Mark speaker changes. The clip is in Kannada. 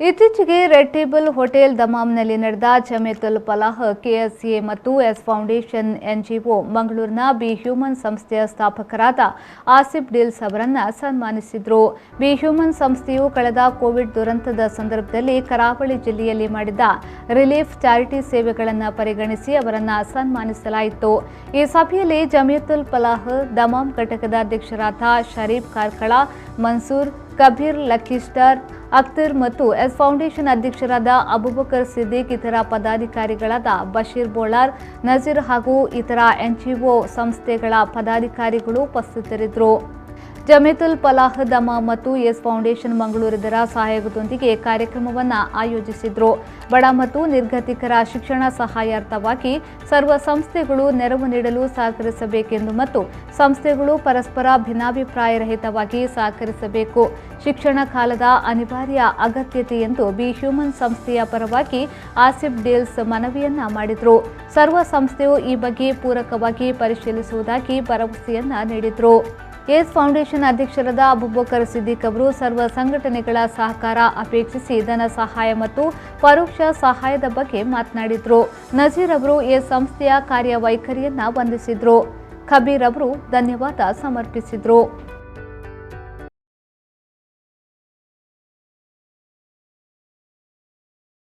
Speaker 1: ಇತ್ತೀಚೆಗೆ ರೆಡ್ ಟೇಬಲ್ ಹೋಟೆಲ್ ದಮಾಮ್ನಲ್ಲಿ ನಡೆದ ಜಮಿಯತುಲ್ ಫಲಾಹ್ ಕೆಎಸ್ಎ ಮತ್ತು ಎಸ್ ಫೌಂಡೇಶನ್ ಎನ್ಜಿಒ ಮಂಗಳೂರಿನ ಬಿ ಹ್ಯೂಮನ್ ಸಂಸ್ಥೆಯ ಸ್ಥಾಪಕರಾದ ಆಸಿಫ್ ಡಿಲ್ಸ್ ಅವರನ್ನು ಸನ್ಮಾನಿಸಿದರು. ಬಿ ಹ್ಯೂಮನ್ ಸಂಸ್ಥೆಯು ಕಳೆದ ಕೋವಿಡ್ ದುರಂತದ ಸಂದರ್ಭದಲ್ಲಿ ಕರಾವಳಿ ಜಿಲ್ಲೆಯಲ್ಲಿ ಮಾಡಿದ ರಿಲೀಫ್ ಚಾರಿಟಿ ಸೇವೆಗಳನ್ನು ಪರಿಗಣಿಸಿ ಅವರನ್ನು ಸನ್ಮಾನಿಸಲಾಯಿತು. ಈ ಸಭೆಯಲ್ಲಿ ಜಮಿಯತುಲ್ ಫಲಾಹ್ ದಮಾಮ್ ಘಟಕದ ಅಧ್ಯಕ್ಷರಾದ ಶರೀಫ್ ಕಾರ್ಕಳ, ಮನ್ಸೂರ್, ಕಬೀರ್ ಲಕ್ಕಿಸ್ಟಾರ್, ಅಖ್ತರ್ ಮತ್ತು ಎಸ್ ಫೌಂಡೇಶನ್ ಅಧ್ಯಕ್ಷರಾದ ಅಬುಬಕರ್ ಸಿದ್ದಿಕ್, ಇತರ ಪದಾಧಿಕಾರಿಗಳಾದ ಬಶೀರ್ ಬೋಳಾರ್, ನಜೀರ್ ಹಾಗೂ ಇತರ ಎನ್ಜಿಒ ಸಂಸ್ಥೆಗಳ ಪದಾಧಿಕಾರಿಗಳು ಉಪಸ್ಥಿತರಿದ್ದರು. ಜಮಿಯತುಲ್ ಫಲಾಹ್ ದಮಾಮ್ ಮತ್ತು ಎಸ್ ಫೌಂಡೇಶನ್ ಮಂಗಳೂರು ಇದರ ಸಹಯೋಗದೊಂದಿಗೆ ಕಾರ್ಯಕ್ರಮವನ್ನು ಆಯೋಜಿಸಿದ್ರು. ಬಡ ಮತ್ತು ನಿರ್ಗತಿಕರ ಶಿಕ್ಷಣ ಸಹಾಯಾರ್ಥವಾಗಿ ಸರ್ವ ಸಂಸ್ಥೆಗಳು ನೆರವು ನೀಡಲು ಸಹಕರಿಸಬೇಕೆಂದು ಮತ್ತು ಸಂಸ್ಥೆಗಳು ಪರಸ್ಪರ ಭಿನ್ನಾಭಿಪ್ರಾಯರಹಿತವಾಗಿ ಸಹಕರಿಸಬೇಕು, ಶಿಕ್ಷಣ ಕಾಲದ ಅನಿವಾರ್ಯ ಅಗತ್ಯತೆ ಎಂದು ಬಿ ಹ್ಯೂಮನ್ ಸಂಸ್ಥೆಯ ಪರವಾಗಿ ಆಸಿಫ್ ಡಿಲ್ಸ್ ಮನವಿಯನ್ನ ಮಾಡಿದರು. ಸರ್ವ ಸಂಸ್ಥೆಯು ಈ ಬಗ್ಗೆ ಪೂರಕವಾಗಿ ಪರಿಶೀಲಿಸುವುದಾಗಿ ಭರವಸೆಯನ್ನ ನೀಡಿದರು. ಎಸ್ ಫೌಂಡೇಶನ್ ಅಧ್ಯಕ್ಷರಾದ ಅಬುಬಕರ್ ಸಿದ್ದಿಕ್ ಅವರು ಸರ್ವ ಸಂಘಟನೆಗಳ ಸಹಕಾರ ಅಪೇಕ್ಷಿಸಿ ಧನ ಸಹಾಯ ಮತ್ತು ಪರೋಕ್ಷ ಸಹಾಯದ ಬಗ್ಗೆ ಮಾತನಾಡಿದರು. ನಜೀರ್ ಅವರು ಎಸ್ ಸಂಸ್ಥೆಯ ಕಾರ್ಯವೈಖರಿಯನ್ನ ವಂದಿಸಿದರು. ಕಬೀರ್ ಅವರು ಧನ್ಯವಾದ ಸಮರ್ಪಿಸಿದರು.